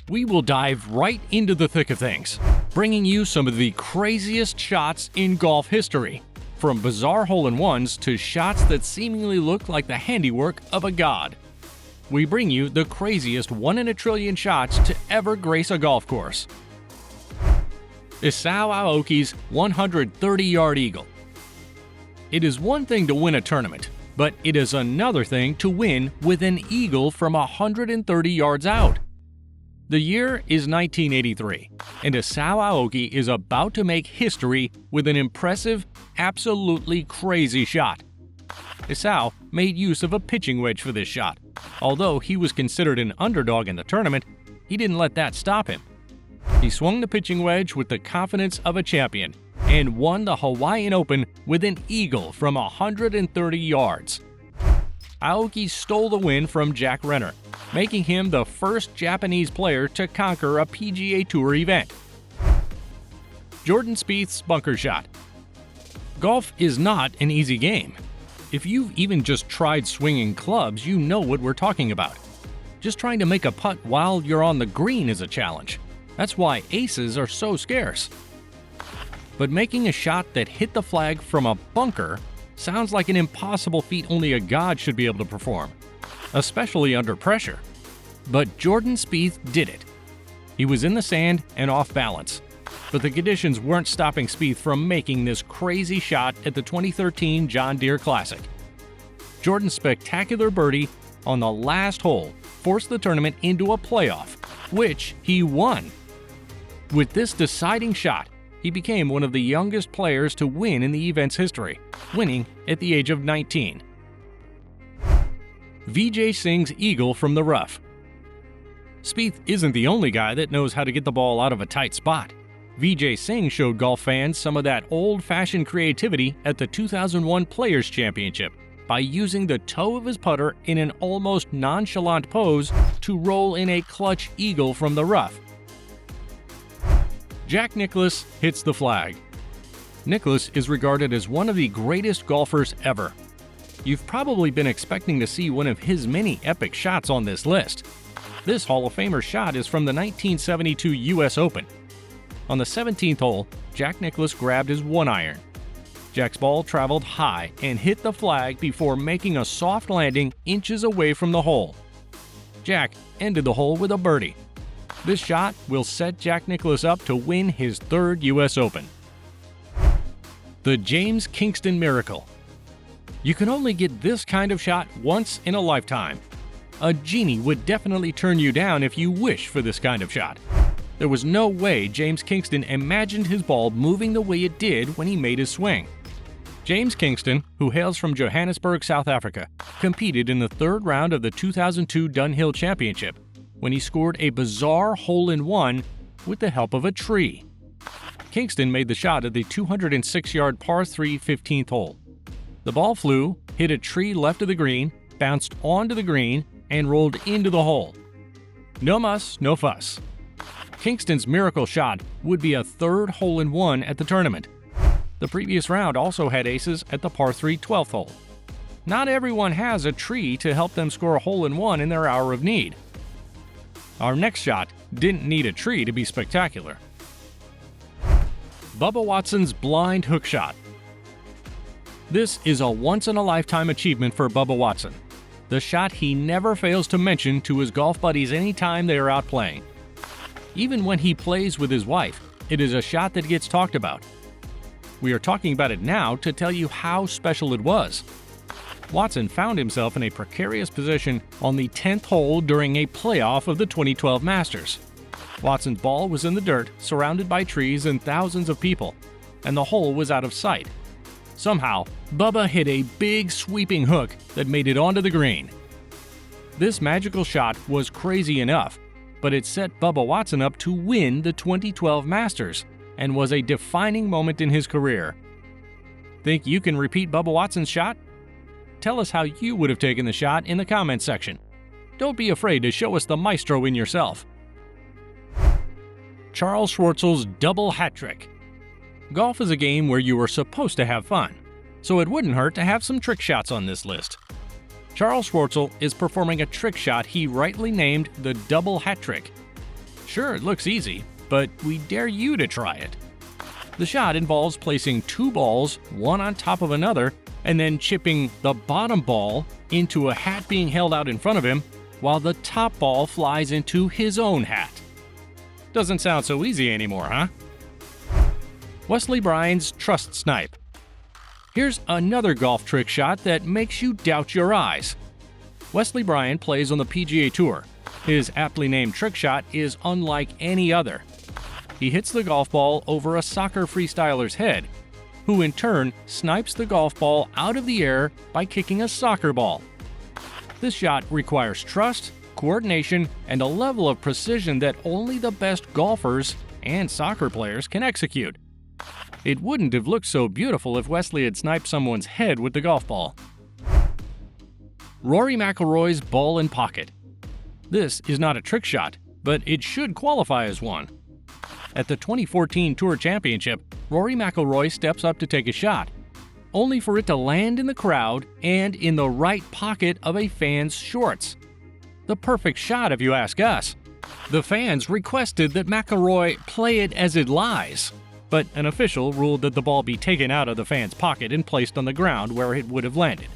we will dive right into the thick of things, bringing you some of the craziest shots in golf history, from bizarre hole-in-ones to shots that seemingly look like the handiwork of a god. We bring you the craziest 1 in a trillion shots to ever grace a golf course. Isao Aoki's 130-yard eagle. It is one thing to win a tournament, but it is another thing to win with an eagle from 130 yards out. The year is 1983, and Isao Aoki is about to make history with an impressive, absolutely crazy shot. Isao made use of a pitching wedge for this shot. Although he was considered an underdog in the tournament, he didn't let that stop him. He swung the pitching wedge with the confidence of a champion and won the Hawaiian Open with an eagle from 130 yards. Aoki stole the win from Jack Renner, making him the first Japanese player to conquer a PGA Tour event. Jordan Spieth's bunker shot. Golf is not an easy game. If you've even just tried swinging clubs, you know what we're talking about. Just trying to make a putt while you're on the green is a challenge. That's why aces are so scarce. But making a shot that hit the flag from a bunker sounds like an impossible feat only a god should be able to perform, especially under pressure. But Jordan Spieth did it. He was in the sand and off balance, but the conditions weren't stopping Spieth from making this crazy shot at the 2013 John Deere Classic. Jordan's spectacular birdie on the last hole forced the tournament into a playoff, which he won. With this deciding shot, he became one of the youngest players to win in the event's history, winning at the age of 19. Vijay Singh's eagle from the rough. Spieth isn't the only guy that knows how to get the ball out of a tight spot. Vijay Singh showed golf fans some of that old-fashioned creativity at the 2001 Players' Championship by using the toe of his putter in an almost nonchalant pose to roll in a clutch eagle from the rough. Jack Nicklaus hits the flag. Nicklaus is regarded as one of the greatest golfers ever. You've probably been expecting to see one of his many epic shots on this list. This Hall of Famer shot is from the 1972 U.S. Open. On the 17th hole, Jack Nicklaus grabbed his 1-iron. Jack's ball traveled high and hit the flag before making a soft landing inches away from the hole. Jack ended the hole with a birdie. This shot will set Jack Nicklaus up to win his 3rd U.S. Open. The James Kingston Miracle. You can only get this kind of shot once in a lifetime. A genie would definitely turn you down if you wish for this kind of shot. There was no way James Kingston imagined his ball moving the way it did when he made his swing. James Kingston, who hails from Johannesburg, South Africa, competed in the 3rd round of the 2002 Dunhill Championship when he scored a bizarre hole-in-one with the help of a tree. Kingston made the shot at the 206-yard par 3 15th hole. The ball flew, hit a tree left of the green, bounced onto the green, and rolled into the hole. No muss, no fuss. Kingston's miracle shot would be a 3rd hole-in-one at the tournament. The previous round also had aces at the par 3 12th hole. Not everyone has a tree to help them score a hole-in-one in their hour of need. Our next shot didn't need a tree to be spectacular. Bubba Watson's blind hook shot. This is a once-in-a-lifetime achievement for Bubba Watson. The shot he never fails to mention to his golf buddies anytime they are out playing. Even when he plays with his wife, it is a shot that gets talked about. We are talking about it now to tell you how special it was. Watson found himself in a precarious position on the 10th hole during a playoff of the 2012 Masters. Watson's ball was in the dirt, surrounded by trees and thousands of people, and the hole was out of sight. Somehow, Bubba hit a big sweeping hook that made it onto the green. This magical shot was crazy enough, but it set Bubba Watson up to win the 2012 Masters and was a defining moment in his career. Think you can repeat Bubba Watson's shot? Tell us how you would have taken the shot in the comments section. Don't be afraid to show us the maestro in yourself. Charles Schwartzel's double hat trick. Golf is a game where you are supposed to have fun, so it wouldn't hurt to have some trick shots on this list. Charles Schwartzel is performing a trick shot he rightly named the double hat trick. Sure, it looks easy, but we dare you to try it. The shot involves placing two balls, one on top of another, and then chipping the bottom ball into a hat being held out in front of him, while the top ball flies into his own hat. Doesn't sound so easy anymore, huh? Wesley Bryan's Trust Snipe. Here's another golf trick shot that makes you doubt your eyes. Wesley Bryan plays on the PGA Tour. His aptly named trick shot is unlike any other. He hits the golf ball over a soccer freestyler's head, who in turn snipes the golf ball out of the air by kicking a soccer ball. This shot requires trust, coordination, and a level of precision that only the best golfers and soccer players can execute. It wouldn't have looked so beautiful if Wesley had sniped someone's head with the golf ball. Rory McIlroy's ball in pocket. This is not a trick shot, but it should qualify as one. At the 2014 Tour Championship, Rory McIlroy steps up to take a shot, only for it to land in the crowd and in the right pocket of a fan's shorts. The perfect shot if you ask us. The fans requested that McIlroy play it as it lies, but an official ruled that the ball be taken out of the fan's pocket and placed on the ground where it would have landed.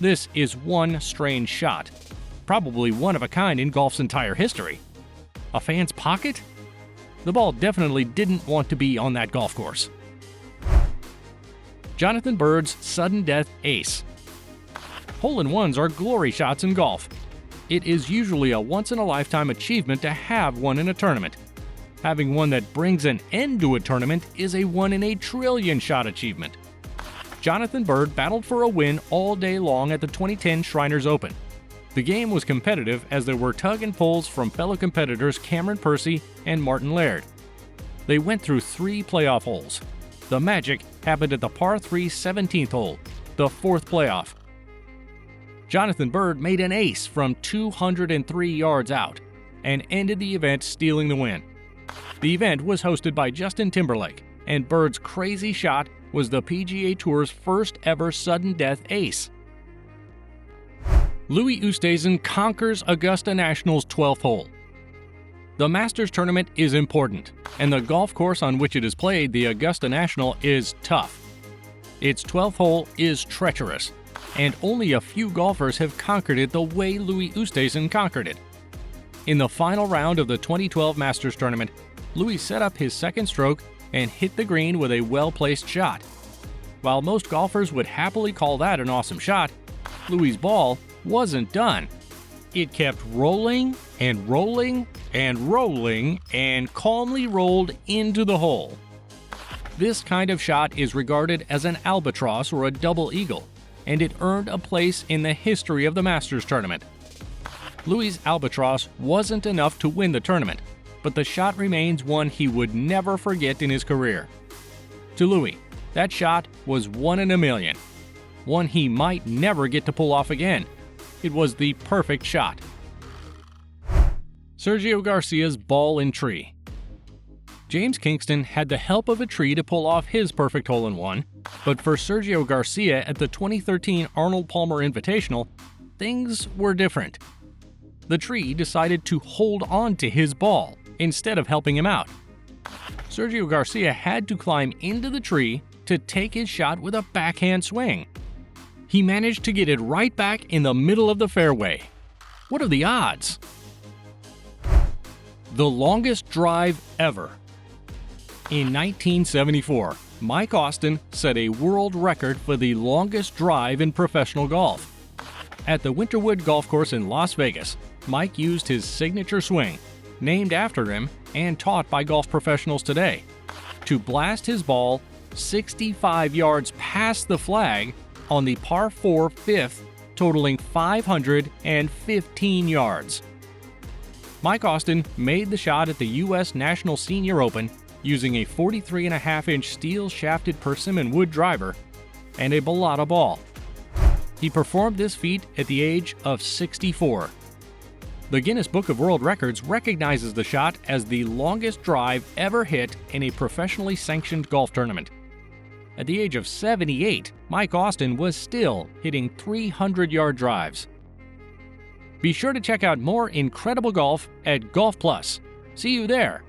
This is one strange shot, probably one of a kind in golf's entire history. A fan's pocket? The ball definitely didn't want to be on that golf course. Jonathan Bird's sudden death ace. Hole-in-ones are glory shots in golf. It is usually a once-in-a-lifetime achievement to have one in a tournament. Having one that brings an end to a tournament is a one-in-a-trillion shot achievement. Jonathan Bird battled for a win all day long at the 2010 Shriners Open. The game was competitive as there were tug and pulls from fellow competitors Cameron Percy and Martin Laird. They went through 3 playoff holes. The magic happened at the par 3 17th hole, the 4th playoff. Jonathan Bird made an ace from 203 yards out and ended the event stealing the win. The event was hosted by Justin Timberlake, and Bird's crazy shot was the PGA Tour's first ever sudden death ace. Louis Oosthuizen conquers Augusta National's 12th hole. The Masters tournament is important, and the golf course on which it is played, the Augusta National, is tough. Its 12th hole is treacherous, and only a few golfers have conquered it the way Louis Oosthuizen conquered it. In the final round of the 2012 Masters tournament, Louis set up his second stroke and hit the green with a well-placed shot. While most golfers would happily call that an awesome shot, Louis' ball wasn't done. It kept rolling and rolling and rolling and calmly rolled into the hole. This kind of shot is regarded as an albatross or a double eagle, and it earned a place in the history of the Masters tournament. Louis' albatross wasn't enough to win the tournament, but the shot remains one he would never forget in his career. To Louis, that shot was one in a million, one he might never get to pull off again. It was the perfect shot. Sergio Garcia's ball in tree. James Kingston had the help of a tree to pull off his perfect hole-in-one, but for Sergio Garcia at the 2013 Arnold Palmer Invitational, things were different. The tree decided to hold on to his ball instead of helping him out. Sergio Garcia had to climb into the tree to take his shot with a backhand swing. He managed to get it right back in the middle of the fairway. What are the odds? The longest drive ever. In 1974, Mike Austin set a world record for the longest drive in professional golf. At the Winterwood Golf Course in Las Vegas, Mike used his signature swing, named after him and taught by golf professionals today, to blast his ball 65 yards past the flag on the par 4 fifth, totaling 515 yards. Mike Austin made the shot at the U.S. National Senior Open using a 43.5-inch steel-shafted persimmon wood driver and a balata ball. He performed this feat at the age of 64. The Guinness Book of World Records recognizes the shot as the longest drive ever hit in a professionally sanctioned golf tournament. At the age of 78, Mike Austin was still hitting 300-yard drives. Be sure to check out more incredible golf at Golf Plus, See you there.